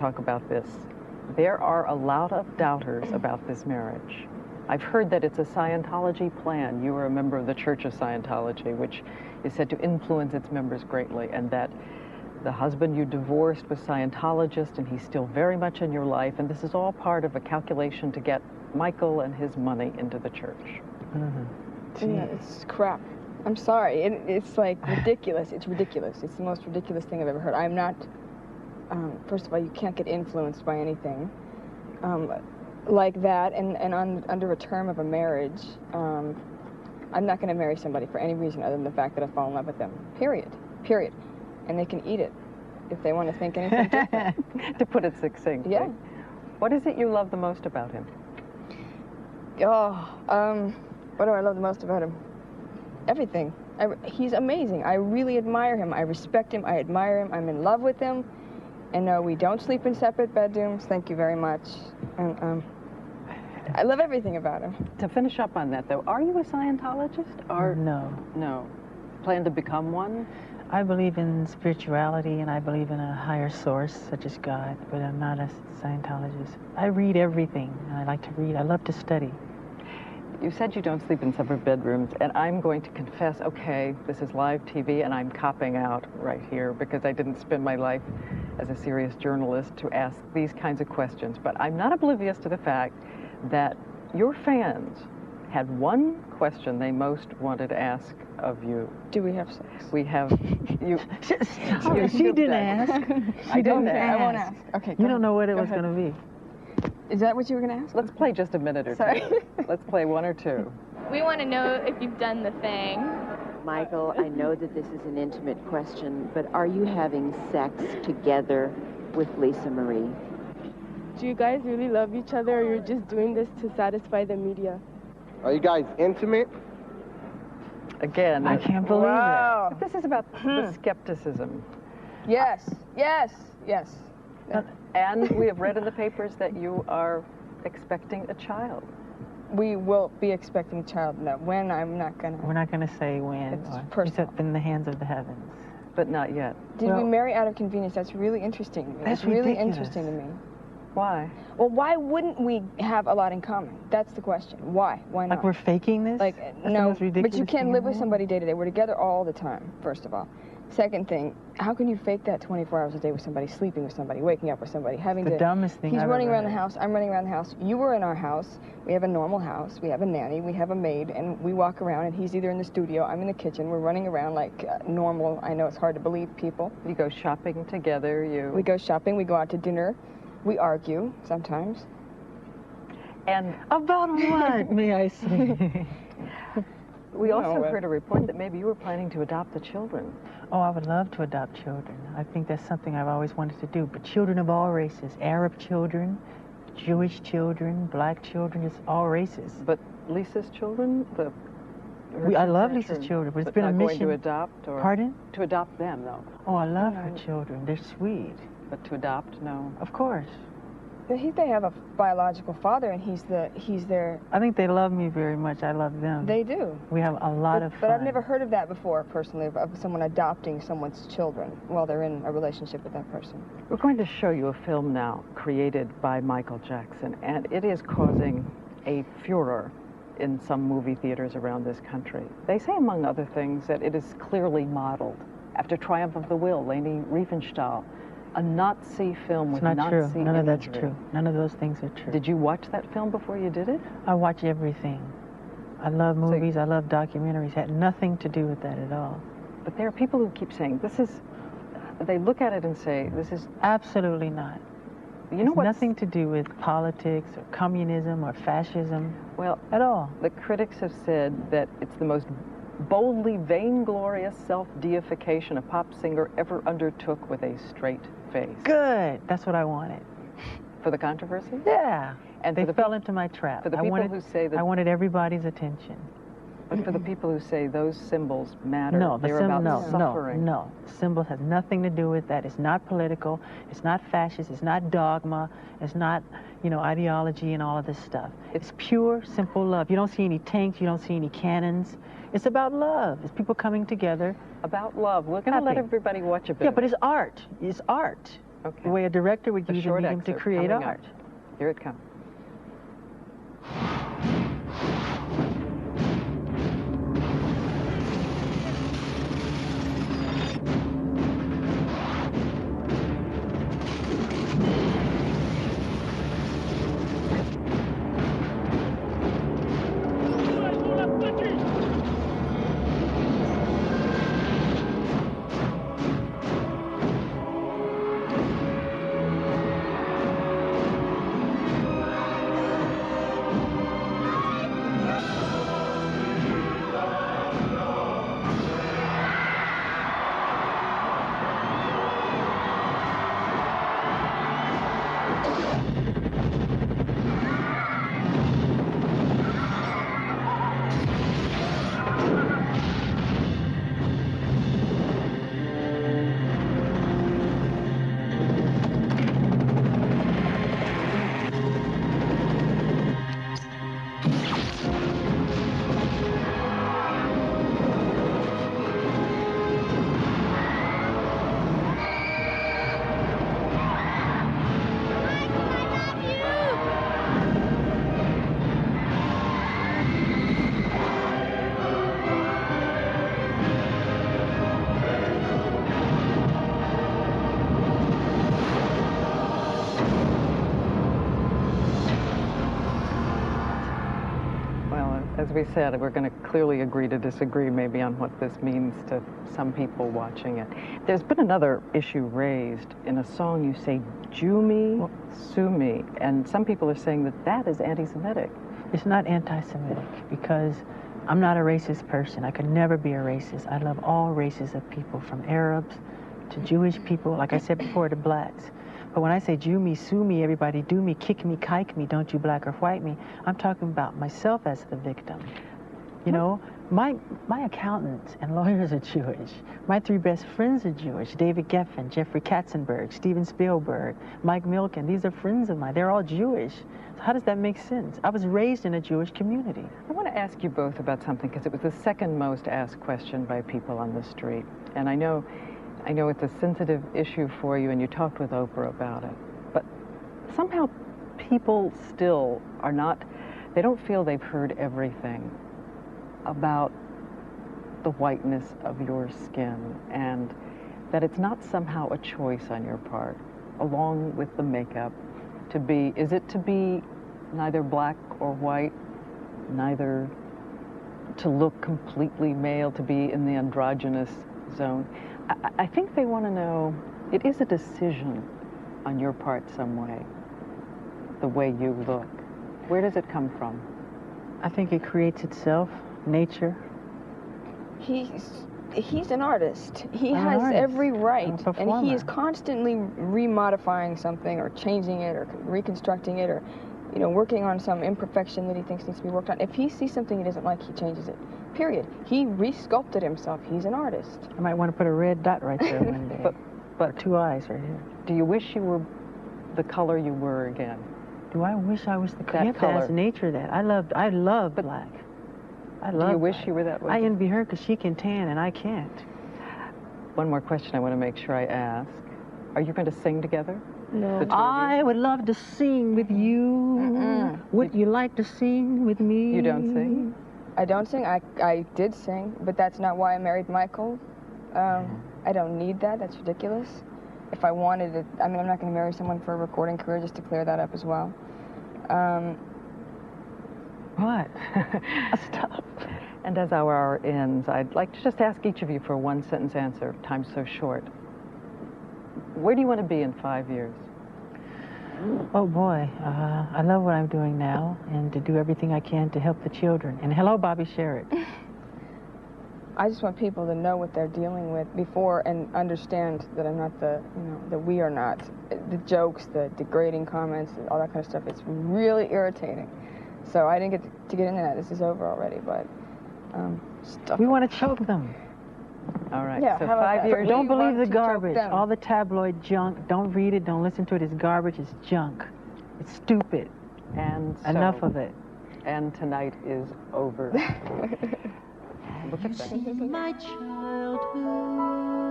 talk about this. There are a lot of doubters about this marriage. I've heard that it's a Scientology plan. You are a member of the Church of Scientology, which is said to influence its members greatly, and that the husband you divorced was Scientologist, and he's still very much in your life, and this is all part of a calculation to get Michael and his money into the church. Yeah, it's crap. I'm sorry. It's like ridiculous. It's ridiculous. It's the most ridiculous thing I've ever heard. I'm not, first of all, you can't get influenced by anything like that, and under a term of a marriage. I'm not going to marry somebody for any reason other than the fact that I fall in love with them. Period. Period. And they can eat it if they want to think anything different. To put it succinctly. Yeah. What is it you love the most about him? What do I love the most about him? Everything. He's amazing. I really admire him. I respect him. I admire him. I'm in love with him. And no, we don't sleep in separate bedrooms. Thank you very much. And I love everything about him. To finish up on that, though, are you a Scientologist? Or No. No. Plan to become one? I believe in spirituality, and I believe in a higher source, such as God, but I'm not a Scientologist. I read everything, and I like to read. I love to study. You said you don't sleep in separate bedrooms, and I'm going to confess, okay, this is live TV, and I'm copping out right here because I didn't spend my life as a serious journalist to ask these kinds of questions. But I'm not oblivious to the fact that your fans had one question they most wanted to ask of you. Do we have sex? We have you. She didn't ask. I didn't ask. I won't ask. Okay. You don't know what it was going to be. Is that what you were going to ask? Let's play just a minute or two. Sorry. Let's play one or two. We want to know if you've done the thing. Michael, I know that this is an intimate question, but are you having sex together with Lisa Marie? Do you guys really love each other, or you're just doing this to satisfy the media? Are you guys intimate? Again, I can't believe Wow. But this is about the skepticism. Yes. Yes. Yes. And we have read in the papers that you are expecting a child. We will be expecting a child. No, when, I'm not going it. We're not going to say when. It's Or personal. It's in the hands of the heavens. But not yet. Did Well- we marry out of convenience? That's really interesting to me. That's It's really ridiculous. interesting to me. Why? Well, why wouldn't we have a lot in common? That's the question. Why? Why not? Like we're faking this? Like, That's the no, most ridiculous but you can't thing live in with the somebody day to day. We're together all the time, first of all. Second thing, how can you fake that 24 hours a day with somebody, sleeping with somebody, waking up with somebody, having The to... dumbest thing He's I've running ever around the heard. house, I'm running around the house. You were in our house. We have a normal house. We have a nanny. We have a maid. And we walk around, and he's either in the studio, I'm in the kitchen. We're running around like normal. I know it's hard to believe people. You go shopping together, We go shopping. We go out to dinner. We argue sometimes. And About what, may I say? we also No, heard a report that maybe you were planning to adopt the children. Oh, I would love to adopt children. I think that's something I've always wanted to do. But children of all races, Arab children, Jewish children, black children, just all races. But Lisa's children, I love Lisa's children, but it's been a not mission. going to adopt, or Pardon? to adopt them, though. Oh, I love her children. They're sweet. But to adopt, no. Of course. They have a biological father, and he's their... I think they love me very much. I love them. They do. We have a lot of fun. But I've never heard of that before, personally, of someone adopting someone's children while they're in a relationship with that person. We're going to show you a film now created by Michael Jackson, and it is causing a furor in some movie theaters around this country. They say, among other things, that it is clearly modeled after Triumph of the Will, Leni Riefenstahl, a Nazi film with It's not Nazi true. None of that's imagery. true. None of those things are true. Did you watch that film before you did it? I watch everything. I love movies. I love documentaries. Had nothing to do with that at all. But there are people who keep saying, this is, they look at it and say, this is, Absolutely not. you know It's what? nothing to do with politics or communism or fascism Well, at all. the critics have said that it's the most boldly vainglorious self-deification a pop singer ever undertook with a straight face. Good. That's what I wanted. For the controversy? Yeah. And They for the fell into my trap. for the I people wanted, who say that- I wanted everybody's attention. But for the people who say those symbols matter, No, the they're symbol, about no, suffering. no. Symbols has nothing to do with that. It's not political. It's not fascist. It's not dogma. It's not, ideology and all of this stuff. It's pure, simple love. You don't see any tanks. You don't see any cannons. It's about love. It's people coming together. About love. We're going to let Happy. everybody watch a bit. Yeah, of but it. it's art. It's art. Okay. The way a director would use a medium to create art. Here it comes. As we said, we're going to clearly agree to disagree maybe on what this means to some people watching it. There's been another issue raised. In a song you say, "Jew me, sue me," and some people are saying that that is anti-Semitic. It's not anti-Semitic because I'm not a racist person. I could never be a racist. I love all races of people, from Arabs to Jewish people, like I said before, to blacks. But when I say Jew me, sue me, everybody do me, kick me, kike me, don't you black or white me, I'm talking about myself as the victim. You know, my accountants and lawyers are Jewish. My three best friends are Jewish. David Geffen, Jeffrey Katzenberg, Steven Spielberg, Mike Milken. These are friends of mine. They're all Jewish. So how does that make sense? I was raised in a Jewish community. I want to ask you both about something because it was the second most asked question by people on the street. And I know it's a sensitive issue for you, and you talked with Oprah about it. But somehow people still are not, they don't feel they've heard everything about the whiteness of your skin, and that it's not somehow a choice on your part, along with the makeup, to be, is it to be neither black or white, neither to look completely male, to be in the androgynous zone? I think they want to know, it is a decision on your part some way, the way you look. Where does it come from? I think it creates itself, nature. He's an artist. He has every right, and he is constantly remodifying something or changing it or reconstructing it or, you know, working on some imperfection that he thinks needs to be worked on. If he sees something he doesn't like, he changes it. Period. He re-sculpted himself. He's an artist. I might want to put a red dot right there one day. but two eyes right here. Do you wish you were the color you were again? Do I wish I was the color? You have to ask nature that. I love black. I love. Do you wish black. you were that way? I envy her because she can tan and I can't. One more question I want to make sure I ask. Are you going to sing together? No. I would love to sing with you. Would you like to sing with me? You don't sing? I don't sing. I did sing, but that's not why I married Michael. I don't need that. That's ridiculous. If I wanted it, I mean, I'm not going to marry someone for a recording career, just to clear that up as well. What? Stop. And as our hour ends, I'd like to just ask each of you for a one-sentence answer. Time's so short. Where do you want to be in 5 years? Oh boy, I love what I'm doing now, and to do everything I can to help the children. And hello, Bobby Sherritt. I just want people to know what they're dealing with before and understand that I'm not the, you know, that we are not. The jokes, the degrading comments, all that kind of stuff, it's really irritating. So I didn't get to get into that. This is over already, but we want to choke them. All right, yeah, so 5 years. Don't believe the garbage. All the tabloid junk. Don't read it. Don't listen to it. It's garbage. It's junk. It's stupid. And so, enough of it. And tonight is over. Look at that. My childhood.